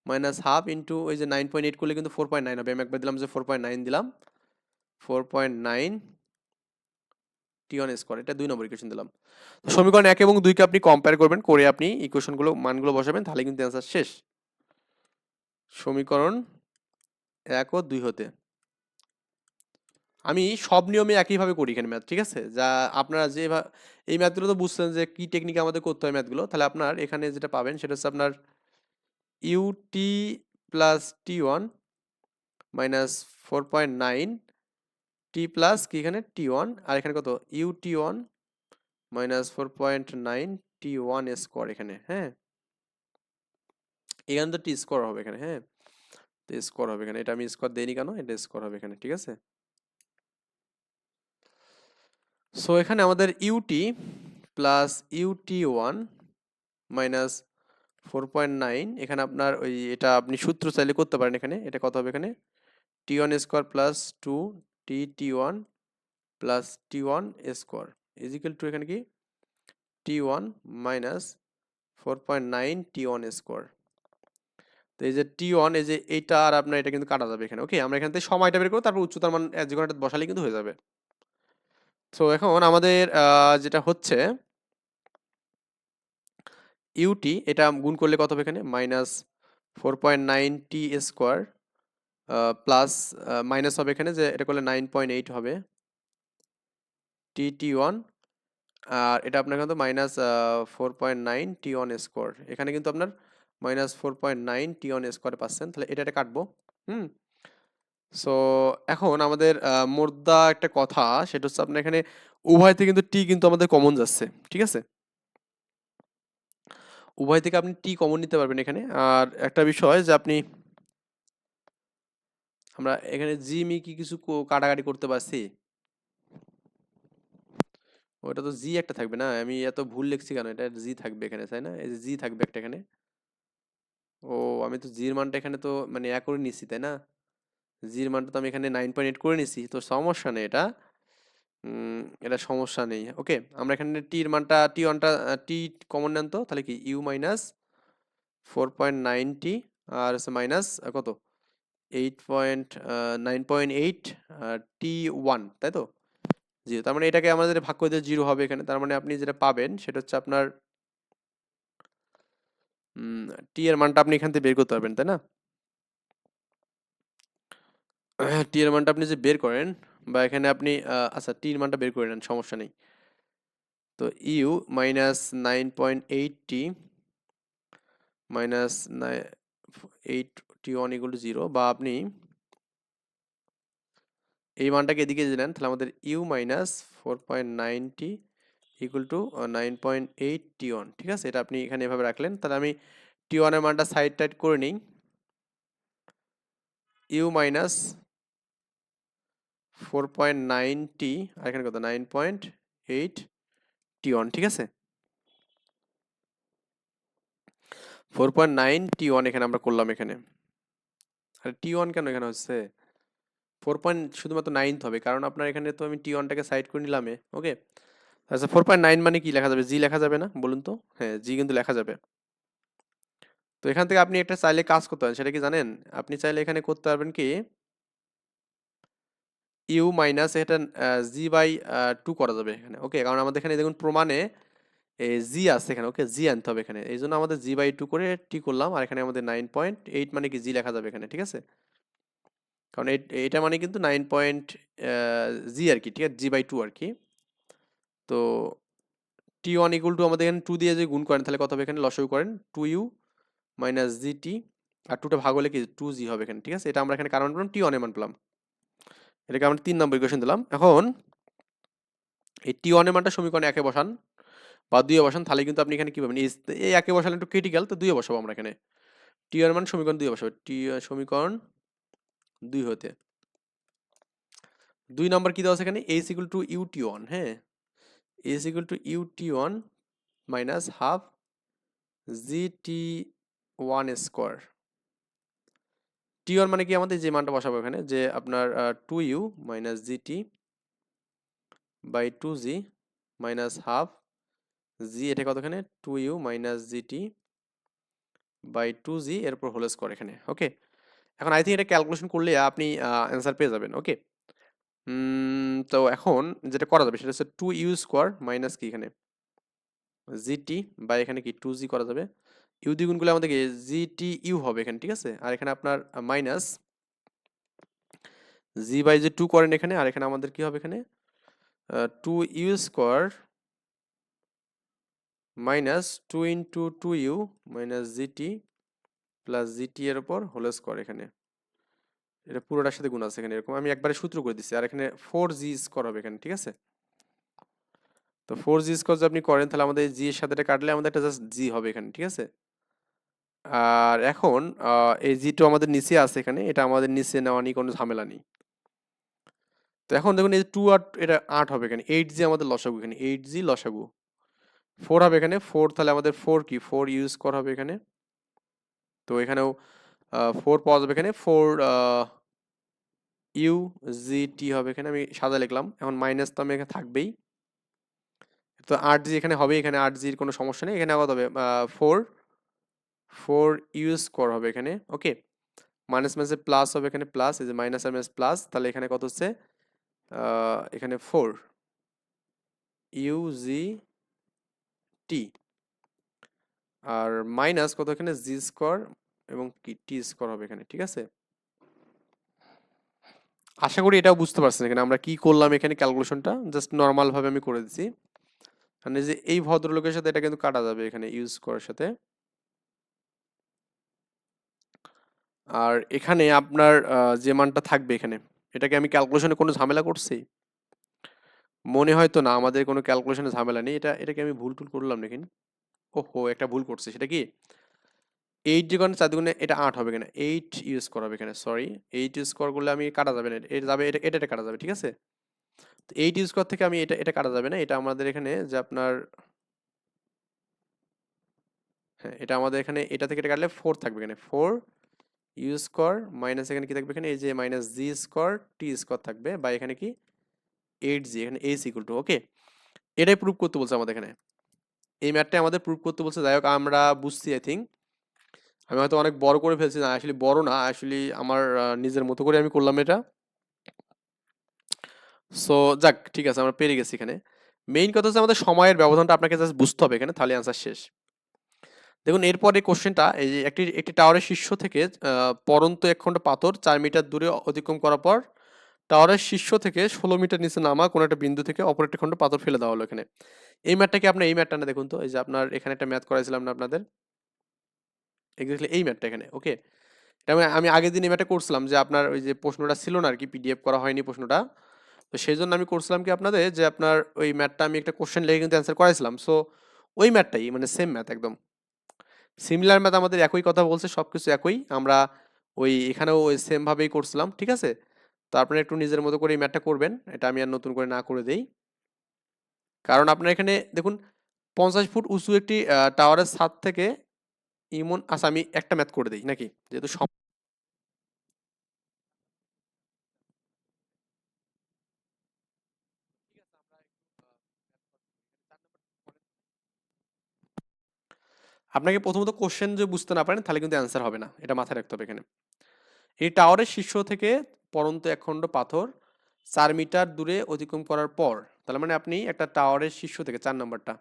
S1: minus half into ওই যে 9.8 করলে কিন্তু 4.9 হবে। আমি একবার দিলাম যে 4.9 দিলাম, 4.9 টি ওয়ান স্কোয়ার, এটা 2 নম্বর ইকুয়েশন দিলাম। তো সমীকরণ 1 এবং 2 কে আপনি কম্পেয়ার করবেন, করে আপনি ইকুয়েশনগুলো মানগুলো বসাবেন, তাহলে কিন্তু অ্যান্সার শেষ। সমীকরণ 1 ও 2 হতে আমি সব নিয়মে একইভাবে করি এখানে ম্যাথ, ঠিক আছে? যা আপনারা যে এই ম্যাথগুলো তো বুঝছেন যে কি টেকনিকে আমাদের করতে হয় ম্যাথগুলো, তাহলে আপনার এখানে যেটা পাবেন সেটা হচ্ছে আপনার U T plus T one minus 4.9 T plus কি এখানে টি ওয়ান, আর এখানে কত U T one minus 4.9 T one square এখানে, হ্যাঁ। এখানে তো টি স্কোয়ার হবে এখানে, হ্যাঁ, তো স্কোয়ার হবে এখানে, এটা আমি স্কোয়ার দেইনি কেন, এটা স্কোয়ার হবে এখানে, ঠিক আছে। সো এখানে আমাদের U T plus U T one minus 4.9, এখানে আপনার ওই এটা আপনি সূত্র চাইলে করতে পারেন এখানে, এটা কত হবে এখানে T one square plus two T one plus T one square equal to এখানে কি T one minus 4.9 T one square. তো এই যে টি ওয়ান এই যে এইটা আর আপনার এটা কিন্তু কাটা যাবে এখানে, ওকে। আমরা এখান থেকে সময়টা বের করবো, তারপর উচ্চতার মান যে কোনো একটা বসালে কিন্তু হয়ে যাবে। তো এখন আমাদের যেটা হচ্ছে ইউটি এটা গুণ করলে কত হবে এখানে মাইনাস 4.9 টি স্কোয়ার প্লাস মাইনাস হবে এখানে যে এটা করলে 9.8 হবে টি ওয়ান, আর এটা আপনার কিন্তু মাইনাস 4.9 টি ওয়ান স্কোয়ার, এখানে কিন্তু আপনার মাইনাস 4.9 টি ওয়ান স্কোয়ার পাচ্ছেন, তাহলে এটা কাটবো। হুম সো এখন আমাদের মোদ্দা একটা কথা, সেটা হচ্ছে আপনার এখানে উভয় থেকে কিন্তু টি কিন্তু আমাদের কমন যাচ্ছে, ঠিক আছে। উভয় থেকে আপনি টি কমন নিতে পারবেন এখানে। আর একটা বিষয় যে আপনি আমরা এখানে জি মি কি কিছু কাটাকাটি করতে পারছি, ওটা তো জি একটা থাকবে না, আমি এত ভুল লিখছি কেন, এটা জি থাকবে এখানে তাই না, এই যে জি থাকবে একটা এখানে। ও আমি তো জির মানটা এখানে তো মানে করে নিছি তাই না, জির মানটা তো আমি এখানে 9.8 করে নিছি, তো সমস্যা নেই এটা। এটা সমস্যা নেই, ওকে। আমরা এখানে টির মানটা টি ওয়ানটা টি কমন নেন, তো তাহলে কি ইউ মাইনাস 4.90 আর হচ্ছে মাইনাস কত 9.8 টি ওয়ান, তাই তো। জিরো, তার মানে এটাকে আমাদের ভাগ করে দিলে জিরো হবে এখানে, তার মানে আপনি যেটা পাবেন সেটা হচ্ছে আপনার টি এর মানটা আপনি এখান থেকে বের করতে পারবেন তাই না। টি এর মানটা আপনি যে বের করেন, বা এখানে আপনি আচ্ছা টি এর মানটা বের করে নেন, সমস্যা নেই। তো U minus 9.8 minus 8 T one equal to zero, বা আপনি এই মানটাকে এদিকে যদি নেন তাহলে আমাদের U minus 4.90 equal to 9.8 T one, ঠিক আছে। এটা আপনি এখানে এভাবে রাখলেন, তাহলে আমি টি ওয়ানের মানটা সাইড টাইড করে নিই, ইউ মাইনাস 4.90 আর এখানে কত 9.8 টি ওয়ান, ঠিক আছে। 4.9 টি ওয়ান এখানে আমরা করলাম এখানে, আর টি ওয়ান কেন এখানে হচ্ছে 4. শুধুমাত্র 9 হবে, কারণ আপনার এখানে তো আমি টি ওয়ানটাকে সাইড করে নিলাম, ওকে। আচ্ছা 4.9 মানে কি লেখা যাবে, জি লেখা যাবে না বলুন তো, হ্যাঁ জি কিন্তু লেখা যাবে। তো এখান থেকে আপনি একটা চাইলে কাজ করতে পারেন, সেটা কি জানেন, আপনি চাইলে এখানে করতে পারবেন কি ইউ মাইনাস এটা জি বাই 2 করা যাবে এখানে, ওকে। কারণ আমাদের এখানে দেখুন প্রমাণে জি আছে এখানে, ওকে, জি আনতে হবে এখানে, এই জন্য আমাদের জি বাই 2 করে টি করলাম, আর এখানে আমাদের 9.8 মানে কি জি লেখা যাবে এখানে, ঠিক আছে। কারণ এটা মানে কিন্তু 9 পয়েন্ট জি আর কি, ঠিক আছে, জি বাই 2 আর কি। তো টি ওয়ান ইকুয়াল টু আমাদের এখানে 2 দিয়ে যদি গুণ করেন তাহলে কত হবে, এখানে লসাগু করেন 2u মাইনাস জি টি, আর 2টা ভাগ হলে কি 2g হবে এখানে, ঠিক আছে। এটা আমরা এখানে কারণ পেলাম, টি ওয়ানের মান পেলাম, এটাকে আমরা 3 নম্বর ইকুয়েশন দিলাম। এখন এই টি ওয়ানের মানটা সমীকরণে একে বসান বা 2 এ বসান, তাহলে কিন্তু আপনি এখানে কি পাবেন, এই একে বসালে একটু ক্রিটিক্যাল, তো 2 এ বসাবো আমরা এখানে, টি ওয়ানের মান সমীকরণ 2 এ বসাবো, টি সমীকরণ 2 হতে 2 নম্বর কি দেওয়া আছে এখানে, H equal to u t one, হ্যাঁ H equal to u t one minus half g t one square. T one মানে কি আমাদের যে মানটা বসাবো এখানে, যে আপনার 2u minus g t by 2g minus half g, এটা কতখানে 2u minus g t by 2g এর উপর হোল স্কোয়ার এখানে, ওকে। এখন আই থিঙ্ক এটা ক্যালকুলেশন করলে আপনি অ্যান্সার পেয়ে যাবেন, ওকে। তো এখন যেটা করা যাবে সেটা হচ্ছে 2u স্কোয়ার মাইনাস কি এখানে জিটি বাই এখানে কি 2g করা যাবে, ইউ দ্বিগুণগুলো আমাদের কি জিটি ইউ হবে এখানে, ঠিক আছে। আর এখানে আপনার মাইনাস জি বাই যে 2 করেন এখানে, আর এখানে আমাদের কি হবে এখানে 2u square minus 2 into 2u minus GT plus GT এর উপর হোল স্কোয়ার এখানে, এটা পুরোটার সাথে গুণ আছে এখানে, এরকম আমি একবারে সূত্র করে দিচ্ছি, আর এখানে 4g স্কোয়ার হবে এখানে, ঠিক আছে। তো 4g স্কোয়ার যদি আপনি করেন তাহলে আমাদের জি এর সাথে এটা কাটলে আমাদের একটা জাস্ট জি হবে এখানে, ঠিক আছে। আর এখন এই জি2 আমাদের নিচে আছে এখানে, এটা আমাদের নিচে নেওয়া নিয়ে কোনো ঝামেলা নেই। তো এখন দেখুন এই 2 আর এটা 8 হবে এখানে, 8g আমাদের লসাগু এখানে, 8g লসাগু 4 হবে এখানে, 4 তাহলে আমাদের 4 কি 4 ইউজ করা হবে এখানে, তো এখানেও 4 পাওয়া যাবে এখানে, 4 ইউ জি টি হবে এখানে, আমি সাদা লিখলাম। এখন মাইনাস তো আমি এখানে থাকবেই, তো 8g এখানে হবে, এখানে 8gর কোনো সমস্যা নেই, এখানে কত হবে 4 ইউ স্কোয়ার হবে এখানে, ওকে। মাইনাস মাইনাসে প্লাস হবে এখানে, প্লাস এই যে মাইনাস আর মাইনাস প্লাস, তাহলে এখানে কত হচ্ছে এখানে 4 you G T R minus কত এখানে জি স্কোয়ার এবং কি টি স্কোয়ার হবে এখানে, ঠিক আছে। আশা করি এটাও বুঝতে পারছেন এখানে আমরা কি করলাম, এখানে ক্যালকুলেশনটা জাস্ট নর্মাল ভাবে আমি করে দিচ্ছি, মানে যে এই ভদ্রলোকের সাথে এটা কিন্তু কাটা যাবে এখানে ইউজ করার সাথে। আর এখানে আপনার যে মানটা থাকবে এখানে, এটাকে আমি ক্যালকুলেশনে কোনো ঝামেলা করছি মনে হয় তো না, আমাদের কোনো ক্যালকুলেশনে ঝামেলা নেই, এটাকে আমি ভুল টুল করলাম নাকি, ওহো একটা ভুল করছি, সেটা কি 8 যেখানে 4 দুগুণে এটা 8 হবে এখানে, 8 ইউজ করা হবে এখানে, সরি 8 ইউজ করা করলে আমি কাটা যাবে না, এটা যাবে এটা এটা কাটা যাবে, ঠিক আছে। 8 ইউ স্কোয়ার থেকে আমি এটা এটা কাটা যাবে না, এটা আমাদের এখানে যে আপনার, হ্যাঁ এটা আমাদের এখানে এটা থেকে এটা কাটলে 4 থাকবে এখানে, 4 ইউ স্কোয়ার মাইনাস এখানে কি থাকবে, এখানে এই যে মাইনাস জি স্কোয়ার টি স্কোয়ার থাকবে, বা এখানে কি 8 জি, এখানে এস ইকুয়াল টু, ওকে এটাই প্রুফ করতে বলছে আমাদের এখানে, এই ম্যাথটা আমাদের প্রুফ করতে বলছে। যাই হোক আমরা বুঝছি আই থিঙ্ক, আমি হয়তো অনেক বড় করে ফেলছি, না আসলে বড় না, আসলে আমার নিজের মতো করে আমি করলাম এটা। সো যাক ঠিক আছে, আমরা পেরে গেছি এখানে। মেইন কথা হচ্ছে আমাদের সময়ের ব্যবধানটা আপনাকে জাস্ট বুঝতে হবে এখানে, তাহলে অ্যান্সার শেষ। দেখুন এরপরে কোশ্চেনটা, এই যে একটি একটি টাওয়ারের শীর্ষ থেকে পরন্ত একখণ্ড পাথর 4 মিটার দূরে অতিক্রম করার পর টাওয়ারের শীর্ষ থেকে 16 মিটার নিচে নামা কোনো একটা বিন্দু থেকে অপর একটি খণ্ড পাথর ফেলে দেওয়া হলো এখানে। এই ম্যাথটা কি আপনার, এই ম্যাথটা না দেখুন তো, এই যে আপনার এখানে একটা ম্যাথ করাইছিলাম না আপনাদের, এক্স্যাক্টলি এই ম্যাথটা এখানে, ওকে। এটা আমি আগের দিন এই ম্যাথটা করছিলাম, যে আপনার ওই যে প্রশ্নটা ছিল না আর কি, পিডিএফ করা হয়নি প্রশ্নটা, তো সেই জন্য আমি করছিলাম কি আপনাদের, যে আপনার ওই ম্যাথটা আমি একটা কোশ্চেন লিখে কিন্তু অ্যান্সার করাইছিলাম। সো ওই ম্যাথটাই মানে সেম ম্যাথ, একদম সিমিলার ম্যাথ, আমাদের একই কথা বলছে, সবকিছু একই, আমরা ওই এখানেও ওই সেম ভাবেই করছিলাম, ঠিক আছে। তো আপনারা একটু নিজের মতো করে এই ম্যাথটা করবেন, এটা আমি আর নতুন করে না করে দেই। কারণ আপনার এখানে দেখুন 50 ফুট উঁচু একটি টাওয়ারের ছাদ থেকে ইমন, আচ্ছা আমি একটা ম্যাথ করে দেই নাকি, যেহেতু আপনাকে প্রথমত কোশ্চেন যে বুঝতে না পারেন তাহলে কিন্তু অ্যান্সার হবে না, এটা মাথায় রাখতে হবে এখানে। এই টাওয়ারের শীর্ষ থেকে পরন্ত একখণ্ড পাথর 4 মিটার দূরে অতিক্রম করার পর, তাহলে মানে আপনি একটা টাওয়ারের শীর্ষ থেকে 4 নাম্বারটা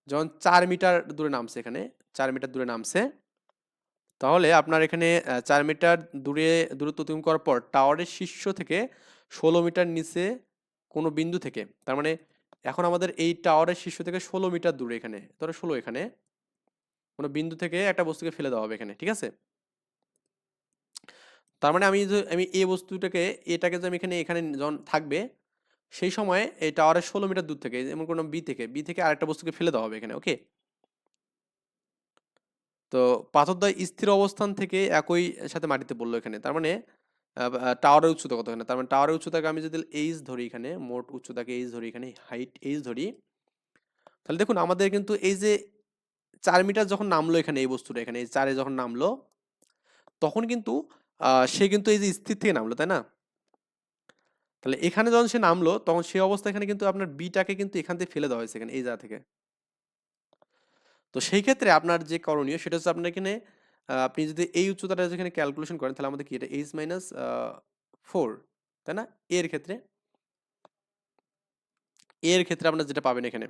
S1: যখন 4 মিটার দূরে নামছে, এখানে 4 মিটার দূরে নামছে, তাহলে আপনার এখানে 4 মিটার দূরে দূরত্ব অতিক্রম করার পর টাওয়ারের শীর্ষ থেকে 16 মিটার নিচে কোনো বিন্দু থেকে, তার মানে এখন আমাদের এই টাওয়ারের শীর্ষ থেকে 16 মিটার দূরে, এখানে ধরো 16, এখানে কোনো বিন্দু থেকে একটা বস্তুকে ফেলে দেওয়া হবে এখানে, ঠিক আছে। তার মানে আমি এই বস্তুটাকে, এটাকে যে আমি এখানে এখানে যখন থাকবে, সেই সময় এই টাওয়ারের 16 মিটার দূর থেকে, যেমন কোনো বি থেকে আরেকটা বস্তুকে ফেলে দেওয়া হবে এখানে, ওকে। তো পাথরদ্বয় স্থির অবস্থান থেকে একই সাথে মাটিতে পড়লো এখানে, তার মানে টাওয়ারের উচ্চতা কত এখানে, তার মানে টাওয়ারের উচ্চতাকে আমি যদি এইচ ধরি, এখানে মোট উচ্চতাকে এইচ ধরি, এখানে হাইট এইচ ধরি, তাহলে দেখুন আমাদের কিন্তু এই যে 4 মিটার যখন নামলো এখানে, এই বস্তুটা এখানে এই 4-এ যখন নামলো, তখন কিন্তু সে কিন্তু এই যে স্থির থেকে নামলো, তাই না। তাহলে এখানে যখন সে নামলো, তখন সেই অবস্থা এখানে কিন্তু আপনার বিটাকে কিন্তু এখান থেকে ফেলে দেওয়া হয়েছে এখানে, এই জায়গা থেকে। তো সেই ক্ষেত্রে আপনার যে করণীয় সেটা হচ্ছে, আপনার এখানে আপনি যদি এই উচ্চতাটা যেখানে ক্যালকুলেশন করেন, তাহলে আমাদের কি এটা এইচ মাইনাস 4, তাই না। এর ক্ষেত্রে আপনার যেটা পাবেন এখানে,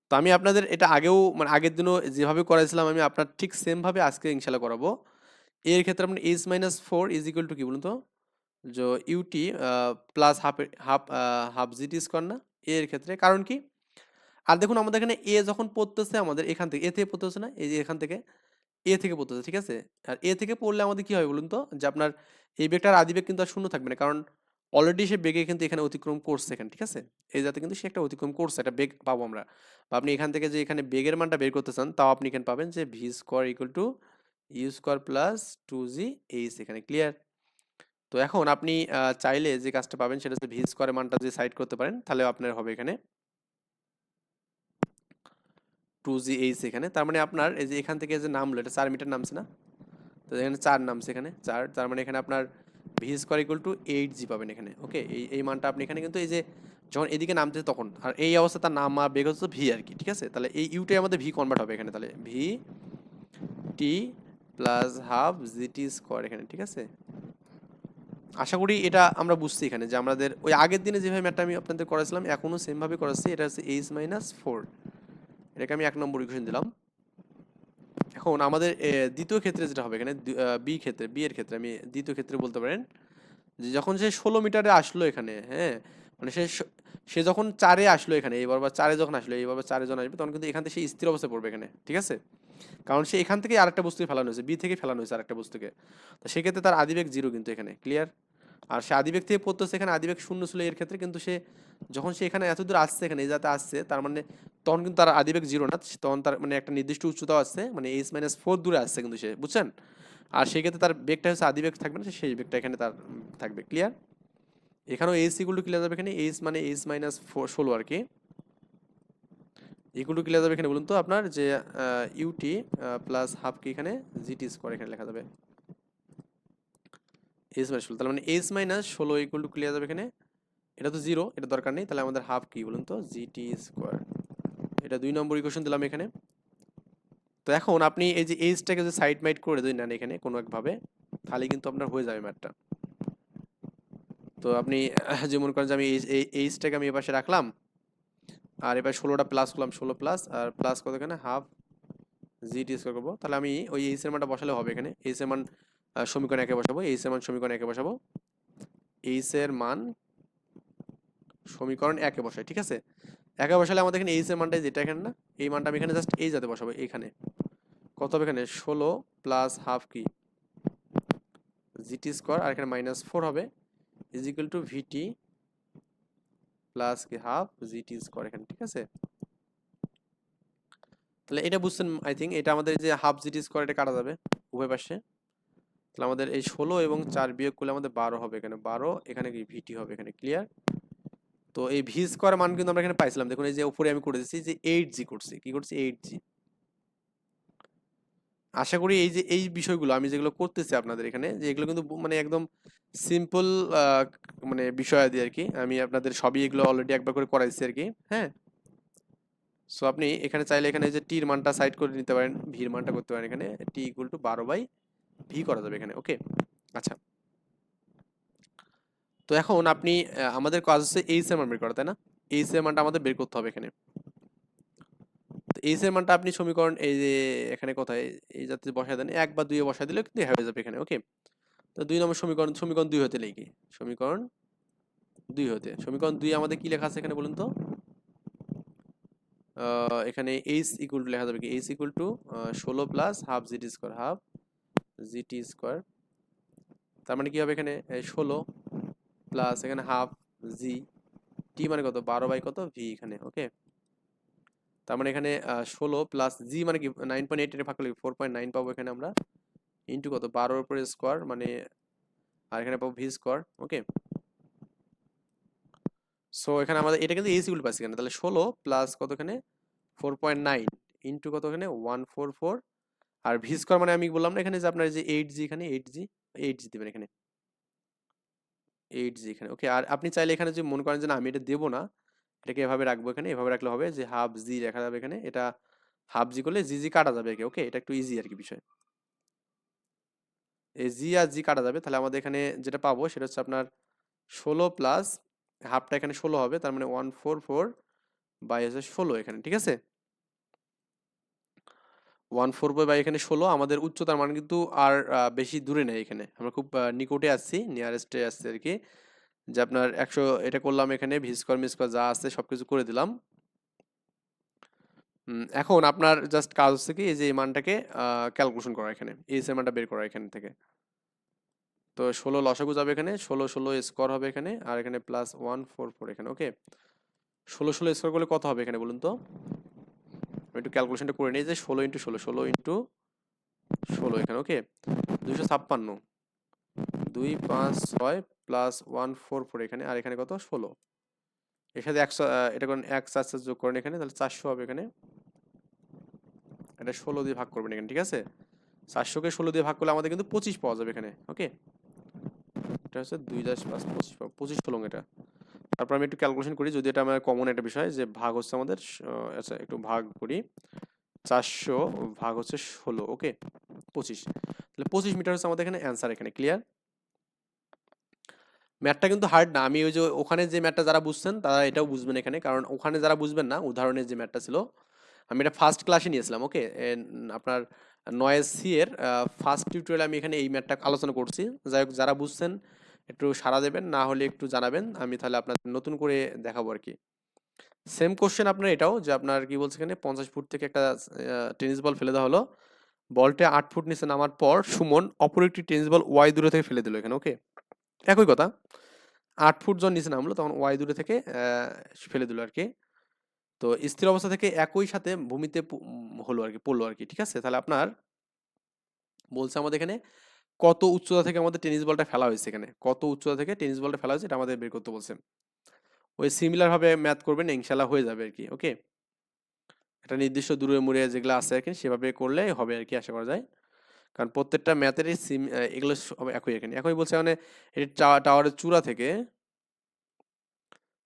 S1: তো আমি আপনাদের এটা আগেও মানে আগের দিনও যেভাবে করাইছিলাম, আমি আপনার ঠিক সেম ভাবে আজকে ইনশাল্লাহ করাবো। এর ক্ষেত্রে আপনার H minus 4 is equal to কি বলুন তো, যে U T plus half half half G T square না, এর ক্ষেত্রে কারণ কি, আর দেখুন আমাদের এখানে এ যখন পড়তেছে, আমাদের এখান থেকে এ থেকে পড়তেছে না, এই যে এখান থেকে এ থেকে পড়তেছে, ঠিক আছে। আর এ থেকে পড়লে আমাদের কি হয় বলুন তো, যে আপনার এই বেগটার আদিবেগ কিন্তু আর শূন্য থাকবে না, কারণ অলরেডি সে বেগে কিন্তু এখানে অতিক্রম করছে এখানে, ঠিক আছে। এই যাতে কিন্তু সে একটা অতিক্রম করছে, একটা বেগ পাবো আমরা। বা আপনি এখান থেকে যে এখানে বেগের মানটা বের করতে চান, তাও আপনি এখানে পাবেন যে v square equal to u square plus 2জি এইচ, এখানে ক্লিয়ার। তো এখন আপনি চাইলে যে কাজটা পাবেন সেটা হচ্ছে ভি স্কোয়ারের মানটা যদি সাইড করতে পারেন, তাহলে আপনার হবে এখানে 2জি এইচ এখানে, তার মানে আপনার এই যে এখান থেকে যে নামলো, এটা 4 মিটার নামছে না, তো এখানে 4 নামছে, এখানে 4, তার মানে এখানে আপনার ভি স্কোয়ার ইকুয়াল টু 8জি পাবেন এখানে, ওকে। এই মানটা আপনি এখানে কিন্তু এই যে যখন এদিকে নামতেছে তখন, আর এই অবস্থা তার নামা বেগ হচ্ছে ভি আর কি, ঠিক আছে। তাহলে এই ইউটাই আমাদের ভি কনভার্ট হবে এখানে, তাহলে V T plus half G T square এখানে, ঠিক আছে। আশা করি এটা আমরা বুঝছি এখানে, যে আমাদের ওই আগের দিনে যেভাবে ম্যাথটা আমি আপনাদের করেছিলাম এখনো সেম ভাবে করাচ্ছি। এটা হচ্ছে এইচ মাইনাস 4, এটাকে আমি 1 নম্বর ইকুয়েশন দিলাম। এখন আমাদের দ্বিতীয় ক্ষেত্রে যেটা হবে এখানে, বি এর ক্ষেত্রে আমি দ্বিতীয় ক্ষেত্রে বলতে পারেন, যে যখন সে 16 মিটারে আসলো এখানে, হ্যাঁ মানে সে যখন 4-এ আসলো এখানে, এইবার বা 4-এ যখন আসলো, এইবার 4-এ যখন আসবে, তখন কিন্তু এখান থেকে সে স্থির অবস্থায় পড়বে এখানে, ঠিক আছে। কারণ সে এখান থেকে আরেকটা বস্তুকে ফেলানো হয়েছে, বি থেকে ফেলানো হয়েছে আরেকটা বস্তুকে, তো সেক্ষেত্রে তার আদিবেগ 0 কিন্তু এখানে, ক্লিয়ার। আর সে আদিবেগ থেকে পড়তেছে, এখানে আদিবেগ 0 ছিল এর ক্ষেত্রে, কিন্তু সে যখন সে এখানে এত দূর আসছে, এখানে এই যাতে আসছে, তার মানে তখন কিন্তু তার আদিবেগ 0 না, তখন তার মানে একটা নির্দিষ্ট উচ্চতাও আসছে, মানে এইচ মাইনাস 4 দূরে আসছে কিন্তু সে, বুঝছেন। আর সেই ক্ষেত্রে তার বেগটা হচ্ছে আদি বেগ থাকবে না, সেই বেগটা এখানে তার থাকবে। ক্লিয়ার? এখানেও এইচ ইকুয়াল টু ক্লিয়ার যাবে এখানে, এইচ মানে এইচ মাইনাস 16 আর কি, ইকুয়াল টু ক্লিয়ার যাবে এখানে বলুন তো আপনার যে ইউটি প্লাস হাফ কি এখানে জিটি স্কোয়ার এখানে লেখা যাবে এইচ মাইনাস 16, তার মানে H minus 16 equal to clear যাবে এখানে, এটা তো জিরো, এটা দরকার নেই, তাহলে আমাদের হাফ কি বলুন তো জিটি স্কোয়ার, এটা 2 নম্বর ইকুয়েশন দিলাম এখানে। তো এখন আপনি এই যে এইচটাকে যে সাইড মাইড করে যদি নেন এখানে কোনো একভাবে, তাহলে কিন্তু আপনার হয়ে যাবে ম্যাথটা। তো আপনি যে মনে করেন যে আমি এই এইচটাকে আমি এপাশে রাখলাম, আর এবার 16টা প্লাস করলাম, 16 প্লাস আর প্লাস কত এখানে হাফ জিটি স্কোয়ার করবো, তাহলে আমি ওই এইচ এর মানটা বসালে হবে এখানে, এইচ এর মান সমীকরণ একে বসাবো, এইচ এর মান সমীকরণ একে বসাবো, এইচ এর মান সমীকরণ একে বসাই, ঠিক আছে? একে বসালে আমাদের এখানে এইচ এর মানটা যেটা এখানে না, এই মানটা আমি এখানে জাস্ট এই যাতে বসাবো, এখানে কত হবে এখানে 16 প্লাস হাফ কি জিটি স্কোয়ার, আর এখানে -4 হবে is equal to V T plus কি হাফ জিটি স্কোয়ার এখানে, ঠিক আছে? তাহলে এটা বুঝছেন আই থিঙ্ক, এটা আমাদের যে হাফ জিটি স্কোয়ার এটা কাটা যাবে উভয় পাশে, তাহলে আমাদের এই 16 এবং 4 বিয়োগ করলে আমাদের 12 হবে এখানে, 12 এখানে কি ভিটি হবে এখানে। ক্লিয়ার? তো এই ভি স্কোয়ার মান কিন্তু আমরা এখানে পাইছিলাম, দেখুন এই যে উপরে আমি করে দিচ্ছি যে 8g করছি, কি করছি 8g। আশা করি এই যে এই বিষয়গুলো আমি যেগুলো করতেছি আপনাদের এখানে, যে এগুলো কিন্তু মানে একদম সিম্পল মানে বিষয়াদি আর কি, আমি আপনাদের সবই এগুলো অলরেডি একবার করে করাইছি আর কি। হ্যাঁ, সো আপনি এখানে চাইলে এখানে যে টির মানটা সাইড করে নিতে পারেন, ভির মানটা করতে পারেন এখানে, টি ইকুয়াল টু 12/ভি করা যাবে এখানে। ওকে, আচ্ছা। তো এখন আপনি আমাদের কাজ হচ্ছে এইচ এর মান বের করা, তাই না? এইচ এর মানটা আমাদের বের করতে হবে এখানে। তো এইচ এর মানটা আপনি সমীকরণ এই যে এখানে কোথায় এই যাতে বসায় দেন, 1 বা 2 এ বসায় দিলেও কিন্তু হয়ে যাবে এখানে। ওকে, তো 2 নম্বর সমীকরণ, সমীকরণ 2 হতে লিখি, সমীকরণ 2 হতে, সমীকরণ 2 আমাদের কি লেখা আছে এখানে বলুন তো? এখানে এইচ ইকুয়াল টু লেখা যাবে কি, H equal two 16 plus half G T square, half G T square, তার মানে কি হবে এখানে 16 প্লাস এখানে হাফ জি, টি মানে কত 12 কত ভি এখানে। ওকে, তার মানে এখানে 16 প্লাস জি মানে কি 9.8 এর ভাগ করলে 4.9 পাবো এখানে আমরা, ইন্টু কত 12 এর উপরে স্কোয়ার মানে, আর এখানে পাবো ভি স্কোয়ার। ওকে, সো এখানে আমাদের এটা কিন্তু এইচ ইকুয়াল পাচ্ছি এখানে, তাহলে 16 প্লাস কত এখানে 4.9 ইন্টু কত এখানে 144, আর ভি স্কোয়ার মানে আমি বললাম না এখানে যে আপনার যে 8g, এখানে 8g দিবেন এখানে, 8g এখানে। ওকে, আর আপনি চাইলে এখানে যদি মনে করেন যে না আমি এটা দেবো না, এটাকে এভাবে রাখবো এখানে, এভাবে রাখলে হবে যে হাফ জি লেখা যাবে এখানে, এটা হাফ জি করলে জি জি কাটা যাবে। ওকে, এটা একটু ইজি আর কি বিষয়, এই জি আর জি কাটা যাবে, তাহলে আমাদের এখানে যেটা পাবো সেটা হচ্ছে আপনার 16 প্লাস হাফটা এখানে 16 হবে, তার মানে 144 বাই হচ্ছে 16 এখানে, ঠিক আছে? 144 বাই এখানে 16, আমাদের উচ্চতার মান কিন্তু আর বেশি দূরে নেই এখানে, আমরা খুব নিকটে আসছি, নিয়ারেস্টে আসছি আর কি, যে আপনার 100 এটা করলাম এখানে, ভি স্কোয়ার মি স্কোয়ার যা আছে সবকিছু করে দিলাম। এখন আপনার জাস্ট কাজ হচ্ছে কি এই যে এই মানটাকে ক্যালকুলেশন করা এখানে, এই মানটা বের করা এখান থেকে। তো 16 লসাগু যাবে এখানে, 16 স্কোয়ার হবে এখানে, আর এখানে প্লাস 144 এখানে। ওকে, 16 স্কোয়ার করলে কত হবে এখানে বলুন তো? আমি একটু ক্যালকুলেশনটা করে নিই, যে 16 ইন্টু 16, 16 ইন্টু 16 এখানে। ওকে, 256, 2 5 6 প্লাস 144 এখানে, আর এখানে কত 16, এর সাথে 100 এটা করেন 1 4 যোগ করেন এখানে, তাহলে 400 হবে এখানে, এটা 16 দিয়ে ভাগ করবেন এখানে, ঠিক আছে? 400কে 16 দিয়ে ভাগ করলে আমাদের কিন্তু 25 পাওয়া যাবে এখানে। ওকে, এটা হচ্ছে 2-5 25 পাবো, 25 ফলং এটা। তারপর আমি একটু ক্যালকুলেশন করি, যদি এটা আমার কমন একটা বিষয়, যে ভাগ হচ্ছে আমাদের আচ্ছা একটু ভাগ করি, 400 ভাগ হচ্ছে 16, ওকে 25, তাহলে 25 মিটার হচ্ছে আমাদের এখানে অ্যান্সার এখানে। ক্লিয়ার? ম্যাথটা কিন্তু হার্ড না, আমি ওই যে ওখানে যে ম্যাথটা যারা বুঝছেন তারা এটাও বুঝবেন এখানে, কারণ ওখানে যারা বুঝবেন না উদাহরণের যে ম্যাথটা ছিল আমি এটা ফার্স্ট ক্লাসে নিয়েছিলাম। ওকে, আপনার নয়েজ সি এর ফার্স্ট টিউটোরিয়ালে আমি এখানে এই ম্যাথটা আলোচনা করছি। যাই হোক, যারা বুঝছেন একটু সাড়া দেবেন, না হলে একটু জানাবেন, আমি তাহলে আপনাদের নতুন করে দেখাবো আর কি। সেম কোশ্চেন আপনার এটাও, যে আপনার কি বলছে এখানে 50 ফুট থেকে একটা টেনিস বল ফেলে দেওয়া হলো, বলটা 8 ফুট নিচে নামার পর সুমন অপর একটি টেনিস বল ওয়াই দূরে থেকে ফেলে দিল এখানে। ওকে, একই কথা, 8 ফুট যখন নিচে নামলো তখন ওয়াই দূরে থেকে ফেলে দিল আর কি। তো স্থির অবস্থা থেকে একই সাথে ভূমিতে হলো আর কি, পড়লো আর কি, ঠিক আছে? তাহলে আপনার বলছে আমাদের এখানে কত উচ্চতা থেকে আমাদের টেনিস বলটা ফেলা হয়েছে, এখানে কত উচ্চতা থেকে টেনিস বলটা ফেলা হয়েছে এটা আমাদের বের করতে বলছে। ওই সিমিলার ভাবে ম্যাথ করবেন, ইনশাল্লাহ হয়ে যাবে আর কি। ওকে, একটা নির্দিষ্ট দূরে মুড়ে যেগুলো আছে আর কি সেভাবে করলে হবে আর কি, আশা করা যায়। কারণ প্রত্যেকটা ম্যাথেরই এগুলো সব একই এখানে একই বলছে, মানে এটি টাওয়ারের চূড়া থেকে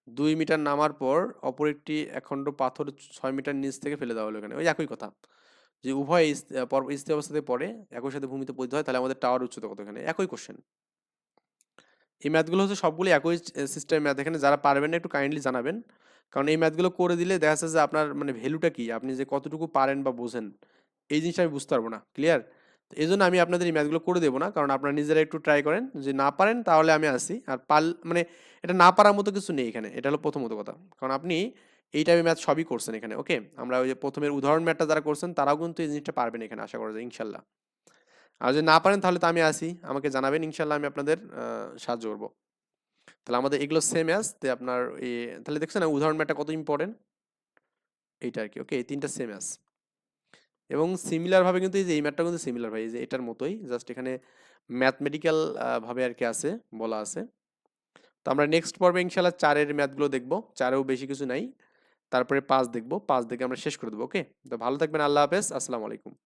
S1: 2 মিটার নামার পর অপর একটি একখণ্ড পাথর 6 মিটার নিচ থেকে ফেলে দেওয়া হলো, এখানে ওই একই কথা, যে উভয় স্থির অবস্থাতে পড়ে একই সাথে ভূমিতে পতিত হয়, তাহলে আমাদের টাওয়ার উচ্চতা কত, এখানে একই কোশ্চেন। এই ম্যাথগুলো হচ্ছে সবগুলো একই সিস্টেম ম্যাথ, এখানে যারা পারবেন না একটু কাইন্ডলি জানাবেন, কারণ এই ম্যাথগুলো করে দিলে দেখা যাচ্ছে যে আপনার মানে ভ্যালুটা কি, আপনি যে কতটুকু পারেন বা বোঝেন এই জিনিসটা আমি বুঝতে পারবো না, ক্লিয়ার। তো এই জন্য আমি আপনাদের এই ম্যাথগুলো করে দেবো না, কারণ আপনারা নিজেরা একটু ট্রাই করেন, যে না পারেন তাহলে আমি আসি, আর মানে এটা না পারার মতো কিছু নেই এখানে, এটা হলো প্রথমত কথা, কারণ আপনি এই টাইপের ম্যাথ সবই করছেন এখানে। ওকে, আমরা ওই যে প্রথমের উদাহরণ ম্যাথটা যারা করছেন তারাও কিন্তু এই জিনিসটা পারবেন এখানে, আশা করা যায় ইনশাল্লাহ। আর যদি না পারেন তাহলে তো আমি আসি, আমাকে জানাবেন, ইনশাল্লাহ আমি আপনাদের সাহায্য করবো। তাহলে আমাদের এগুলো সেম অ্যাজ আপনার তাহলে দেখছেন না উদাহরণ ম্যাথটা কত ইম্পর্টেন্ট, এইটা আর কি। ওকে, এই তিনটা সেম অ্যাজ এবং সিমিলার ভাবে কিন্তু এই যে এই ম্যাথটা কিন্তু সিমিলার ভাই, এই যে এটার মতোই, জাস্ট এখানে ম্যাথমেটিক্যাল ভাবে আর কি আছে, বলা আছে। তো আমরা নেক্সট পর্বে ইনশাল্লাহ 4-এর ম্যাথগুলো দেখবো, 4-এও বেশি কিছু নাই, তারপরে 5 দেখবো, 5 দেখে আমরা শেষ করে দেবো। ওকে, তো ভালো থাকবেন, আল্লাহ হাফেজ, আসসালামু আলাইকুম।